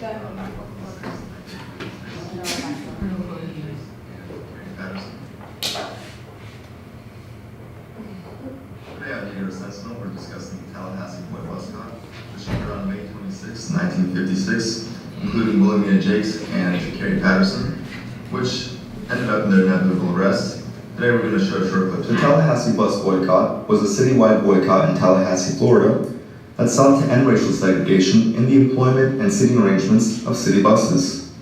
Today at Gator Sentinel, we're discussing the Tallahassee Boy Bus Cop, which occurred on May 26, 1956, including Williamina Jakes and Carrie Patterson, which ended up in their inevitable arrest. Today we're going to show a short clip. The Tallahassee Bus Boycott was a citywide boycott in Tallahassee, Florida, that sought to end racial segregation in the employment and seating arrangements of city buses.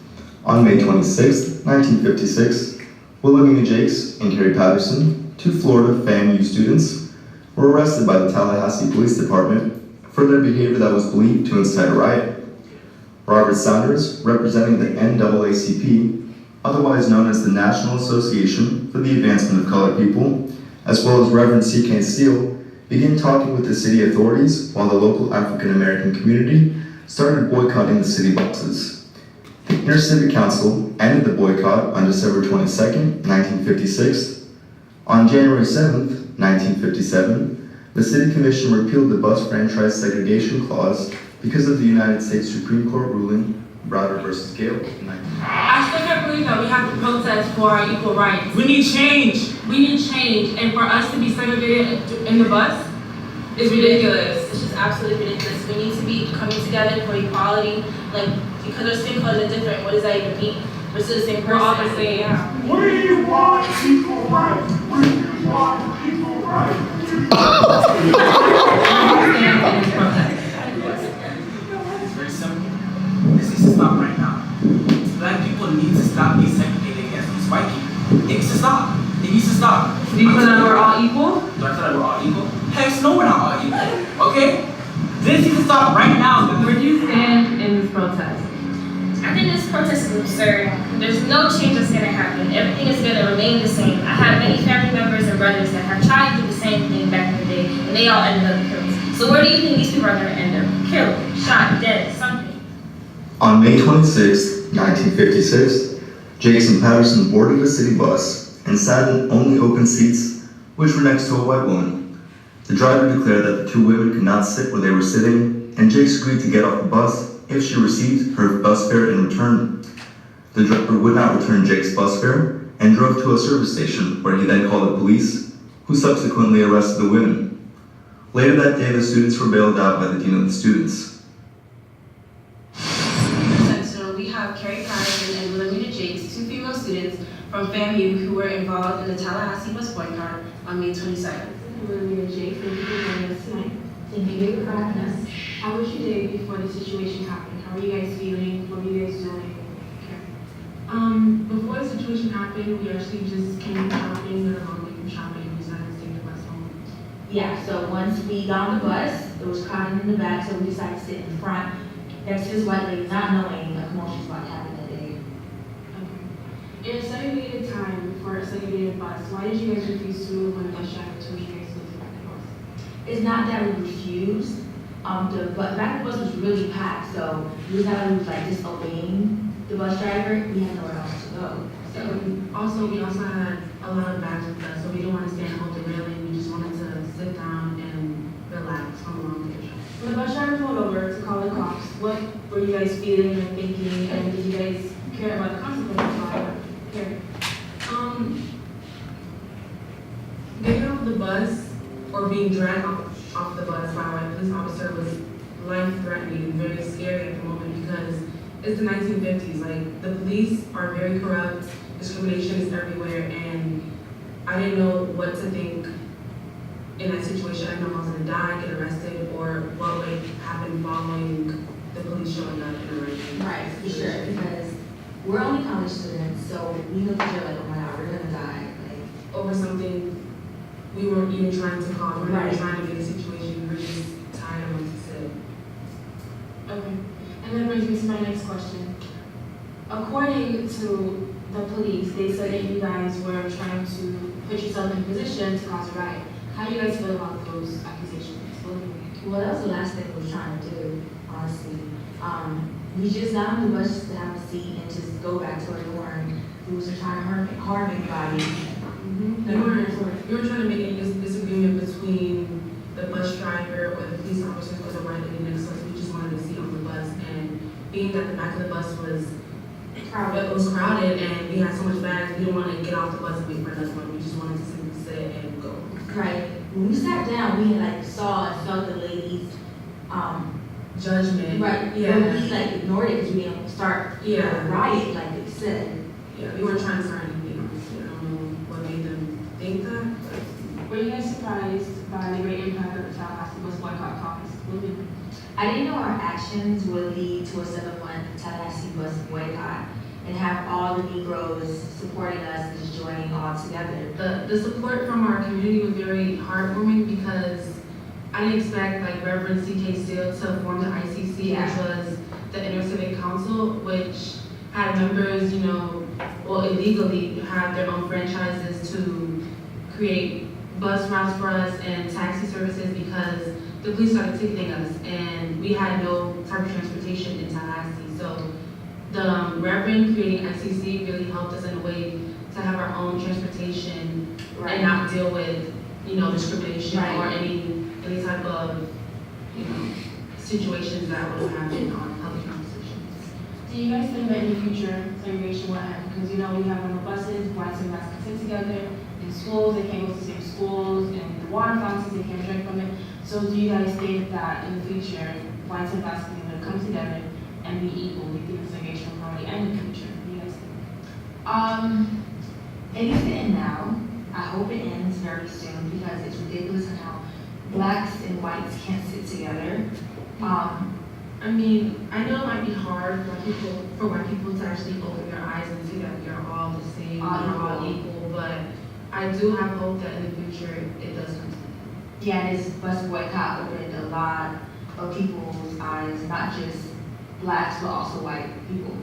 On May 26, 1956, Williamina Jakes and Carrie Patterson, two Florida FAMU students, were arrested by the Tallahassee Police Department for their behavior that was believed to incite a riot. Robert Saunders, representing the NAACP, otherwise known as the National Association for the Advancement of Colored People, as well as Reverend C.K. Steele, began talking with the city authorities while the local African American community started boycotting the city buses. The Intercivic Council ended the boycott on December 22, 1956. On January 7, 1957, the City Commission repealed the bus franchise segregation clause because of the United States Supreme Court ruling Browder v. Gale in 19. I still can't believe that we have to protest for our equal rights. We need change. We need change, and for us to be segregated in the bus is ridiculous. It's just absolutely ridiculous. We need to be coming together for equality, like, because our skin colors are different. What does that even mean? We're still the same person. We're all the same. Yeah. We want equal rights. We want equal rights. It's very simple. This needs to stop right now. Black people need to stop being segregated against these white people. It needs to stop. It needs to stop. Do you feel that we're all equal? Do I feel like we're all equal? Heck no, we're not all equal. Okay? This needs to stop right now. Where do you stand in this protest? I think this protest is absurd. There's no change that's going to happen. Everything is going to remain the same. I have many family members and brothers that have tried to do the same thing back in the day, and they all ended up killed. So where do you think these people are going to end up? Killed, shot, dead, something. On May 26, 1956, Jakes and Patterson boarded a city bus and sat in only open seats, which were next to a white woman. The driver declared that the two women could not sit where they were sitting, and Jakes agreed to get off the bus if she received her bus fare in return. The driver would not return Jake's bus fare and drove to a service station where he then called the police, who subsequently arrested the women. Later that day, the students were bailed out by the dean of the students. So we have Carrie Patterson and Williamina Jakes, two female students from FAMU who were involved in the Tallahassee bus boycott on May 22nd. Williamina Jakes, thank you for joining us tonight. Thank you for having us. How was your day before the situation happened? How are you guys feeling? What were you guys doing? Before the situation happened, we actually just came shopping, got a long way from shopping, and decided to take the bus home. Yeah, so once we got on the bus, there was crowding in the back, so we decided to sit in front next to this white lady, not knowing a commotion was about to happen that day. In a segregated time for a segregated bus, why did you guys refuse to move when the bus driver told you guys to go back the bus? It's not that we refused, but back the bus was really packed, so it was not that we was like disobeying the bus driver, we had nowhere else to go. So We also had a lot of bags with us, so we didn't want to stand hold the railing. We just wanted to sit down and relax from a long day of shopping. When the bus driver pulled over to call the cops, what were you guys feeling and thinking, and did you guys care about the consequences of it? Getting off the bus or being dragged off the bus by a police officer was life-threatening and very scary at the moment because it's the 1950s. Like, the police are very corrupt, discrimination is everywhere, and I didn't know what to think in that situation. I didn't know if I was gonna die, get arrested, or what would happen following the police showing up and arresting me. right, for sure, because we're only college students, so we know that you're like, oh my god, we're gonna die. Like, Over something we weren't even trying to cause, we weren't Right. trying to get a situation, we were just tired of what to say. Okay, and that brings me to my next question. According to the police, they said that you guys were trying to put yourself in a position to cause a riot. How do you guys feel about those accusations? well, that was the last thing we were trying to do, honestly. We just got on the bus to have a seat and just go back to our dorm. We wasn't trying to harm anybody. You were trying to make a disagreement between the bus driver or the police officers or the white lady next to us. We just wanted to sit on the bus and be being that the back of the bus was Crowded. it was crowded and we had so much bags, we didn't want to get off the bus and wait for another one. We just wanted to simply sit and go. Right, when we sat down, we like saw and felt the ladies, Judgment. right, but Yeah. we like ignored it because we didn't start Yeah. a riot like they said. Yeah. We weren't trying to start anything, honestly. I don't know what made them think that. But Were you guys surprised by the great impact of the Tallahassee bus boycott caused? Women? I didn't know our actions would lead to a 7-1 Tallahassee bus boycott and have all the Negroes supporting us and just joining all together. the support from our community was very heartwarming because I didn't expect like Reverend C.K. Steele to form the ICC, Yeah. which was the Intercivic Council, which had members, illegally have their own franchises to create bus routes for us and taxi services because the police started ticketing us and we had no type of transportation in Tallahassee. So the Reverend creating ICC really helped us in a way to have our own transportation and not deal with, discrimination Right. or any type of, situations that would happen on public transportation. Do you guys think that in the future segregation will end? Because we have on the buses, whites and blacks can sit together. In schools, they can't go to the same schools. In the water fountains, they can't drink from it. So do you guys think that in the future, whites and blacks can come together and be equal? Do you think the segregation will probably end in the future? What do you guys think? It needs to end now. I hope it ends very soon because it's ridiculous how blacks and whites can't sit together. I mean, I know it might be hard for white people to actually open their eyes and see that we are all the same, we're all equal, but I do have hope that in the future it does come to that. Yeah, this bus boycott opened a lot of people's eyes, not just blacks, but also white people.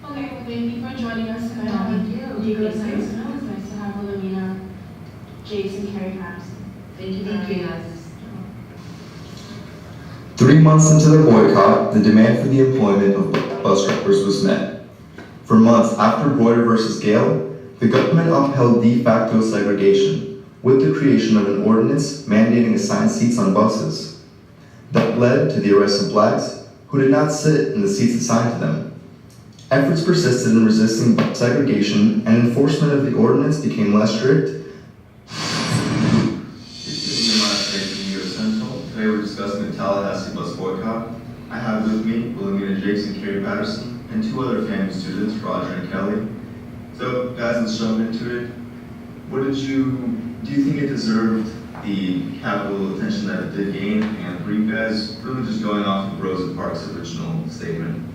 Okay, well, thank you for joining us tonight. Thank you. It's nice to have Wilhelmina, Jakes, and Carrie Patterson. Thank you for Thank you. having us. 3 months into the boycott, the demand for the employment of bus drivers was met. For months after Broider versus Gale, the government upheld de facto segregation with the creation of an ordinance mandating assigned seats on buses. That led to the arrest of blacks who did not sit in the seats assigned to them. Efforts persisted in resisting segregation and enforcement of the ordinance became less strict. Today we're discussing the Tallahassee bus boycott. I have with me Wilhelmina Jakes and Carrie Patterson, and 2 other FAMU students, Roger and Kelly. So, guys, let's jump into it. Do you think it deserved the capital attention that it did gain? And were you guys really just going off of Rosa Parks' original statement?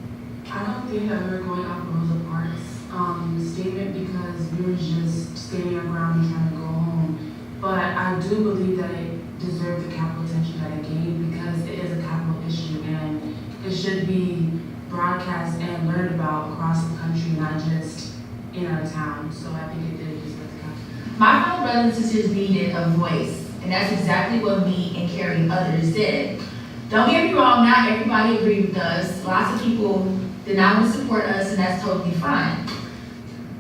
I don't think that we were going off of Rosa Parks' statement because we were just standing our ground and trying to go home. But I do believe that it deserved the capital attention that it gained because it is a capital issue and it should be broadcast and learned about across the country, not just in our town. So I think it did deserve the capital. My fellow brothers and sisters needed a voice, and that's exactly what me and Carrie and others did. Don't get me wrong, not everybody agreed with us. Lots of people did not want to support us, and that's totally fine.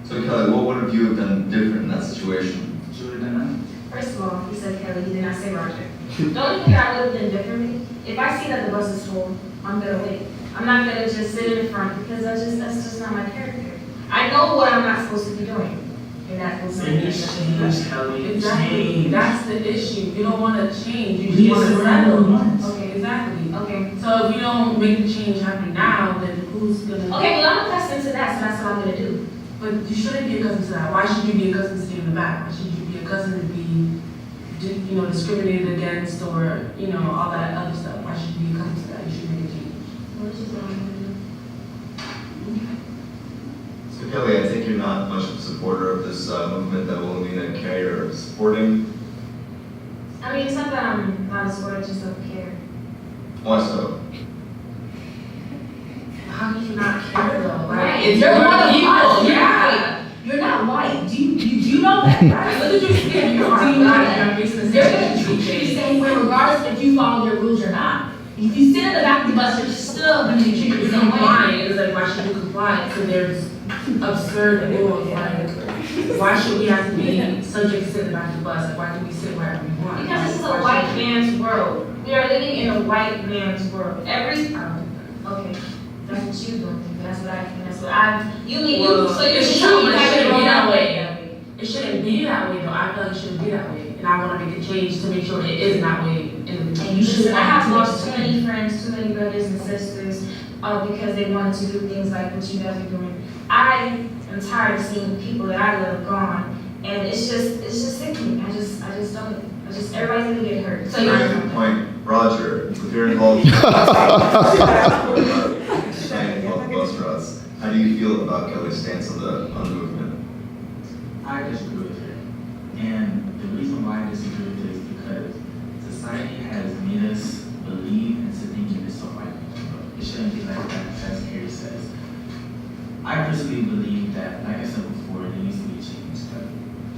So, Kelly, what would have you have done different in that situation? She would have done First of all, he said Kelly, he did not say Roger. The only thing I would have done differently, if I see that the bus is full, I'm gonna wait. I'm not gonna just sit in front because that's just not my character. I know what I'm not supposed to be doing. And that was that. Change, Kelly. Exactly. Change. That's the issue. You don't want to change. You We just want to settle. settle. Okay, exactly. Okay. So if you don't make the change happen now, then who's gonna? Okay, well, I'm accustomed to that, so that's what I'm gonna do. But you shouldn't be accustomed to that. Why should you be accustomed to staying in the back? Why should you be accustomed to be, discriminated against or, all that other stuff? Why should you be accustomed to that? You should make a change. What is what I'm gonna do? So, Kelly, I think you're not much of a supporter of this movement that Wilhelmina and Carrie are supporting. I mean, it's not that I'm not a sport, I just don't care. Why so? How do you not care though? Right. If You're one of people, us. yeah. You're not white. Do you know that, right? Look at your skin. You're Do you know black. that? You're facing the They're same gonna treat you the treatment. same way regardless if you follow their rules or not. If you sit in the back of the bus, you're still gonna be treated the same way. Complying is like, why should you comply? So there's absurd rules, like, why should we have to be subject to sit in the back of the bus? Like, why can we sit wherever we want? Because this is a Why white should- man's world. We are living in a white man's world. Okay, that's what you don't think, that's what I think, that's what I, you mean, Well, so you're it's saying true, you but it have it shouldn't wrong be that that way. way. It shouldn't be that way though. I feel like it shouldn't be that way. And I want to make a change to make sure it isn't that way in the future. And you should, I have lost too many friends, too many brothers and sisters, because they wanted to do things like what you guys are doing. I am tired of seeing people that I love gone, and it's just sickening. I just don't, everybody's gonna get hurt. So Very you're, good point. Roger, if you're involved in bus routes, how do you feel about Kelly's stance on the movement? I disagree with her. And the reason why I disagree with it is because society has made us believe into thinking this so white people. It shouldn't be like that, as Harry says. I personally believe that, like I said before, there needs to be a change.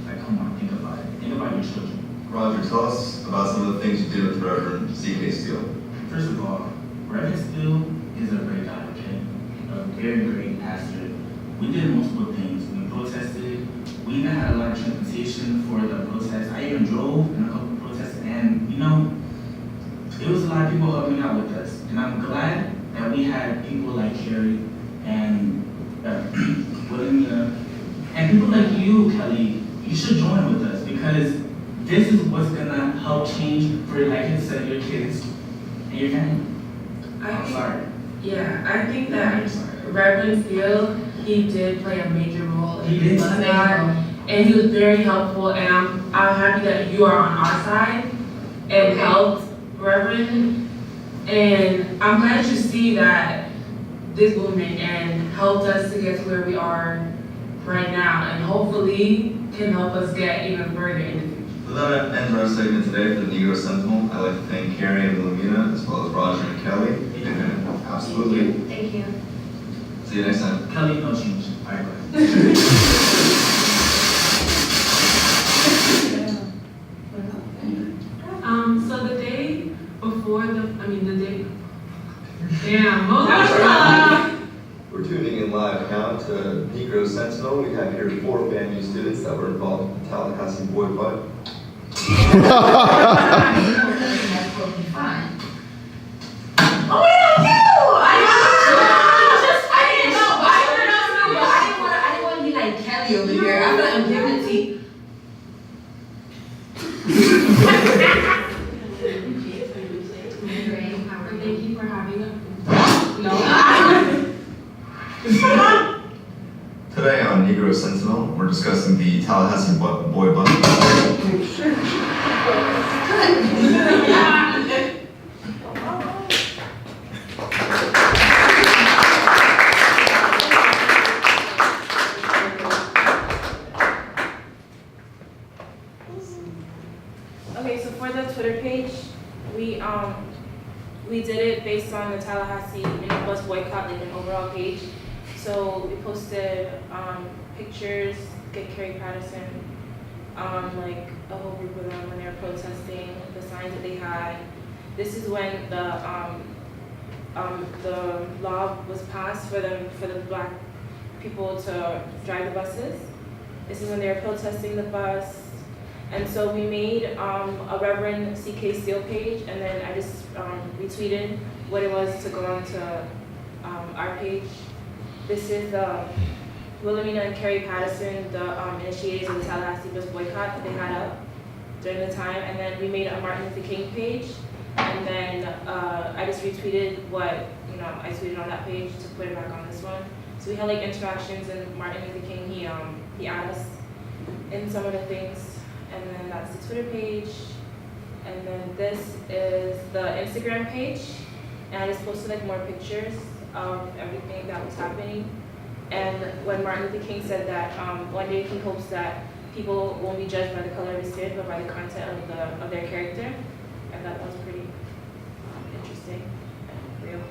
Like, come on, think about it. Think about your children. Roger, tell us about some of the things you did with Reverend C.K. Steele. First of all, Reverend Steele is a great guy, okay? A very great pastor. We did multiple things. We protested. We even had a lot of transportation for the protest. I even drove in a couple of protests, and it was a lot of people helping out with us. And I'm glad that we had people like Carrie and William, and people like you, Kelly. You should join with us because this is what's gonna help change for, like you said, your kids and your family. I'm sorry. Yeah, I think I'm that sorry. Reverend Steele, he did play a major role in He did. this bus ride, and he was very helpful, and I'm happy that you are on our side and helped Reverend, and I'm glad you see that this movement and helped us to get to where we are right now, and hopefully can help us get even further in the future. So that ends our segment today for the Negro Sentinel. I'd like to thank Carrie and Wilhelmina, as well as Roger and Kelly. Absolutely. thank you. See you next time. Kelly, no change. All right, bye. So the day before the day, damn, what was that? We're tuning in live now to Negro Sentinel. We have here 4 FAMU students that were involved in the Tallahassee boycott. That's totally fine. Oh, we don't know! I didn't know. I didn't want to be like Kelly over here. I feel like I'm giving it to you. Thank you for having us. Today on Negro Sentinel, we're discussing the Tallahassee boy bus. Okay, so for the Twitter page, we did it based on the Tallahassee bus boycott, like an overall page. So we posted pictures, get Carrie Patterson, like a whole group of them when they were protesting, the signs that they had. This is when the law was passed for the black people to drive the buses. This is when they were protesting the bus. And so we made a Reverend C.K. Steele page, and then I just retweeted what it was to go onto our page. This is Wilhelmina and Carrie Patterson, the initiators of the Tallahassee bus boycott that they had up during the time. And then we made a Martin Luther King page, and then I just retweeted what I tweeted on that page to put it back on this one. So we had like interactions, and Martin Luther King he added us in some of the things. And then that's the Twitter page. And then this is the Instagram page. And I just posted like more pictures of everything that was happening. And when Martin Luther King said that one day he hopes that people won't be judged by the color of his skin, but by the content of their character. I thought that was pretty interesting and real.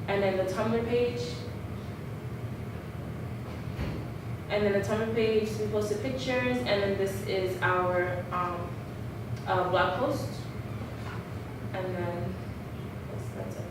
And then the Tumblr page. And then the Tumblr page, we posted pictures, and then this is our blog post. And then that's it.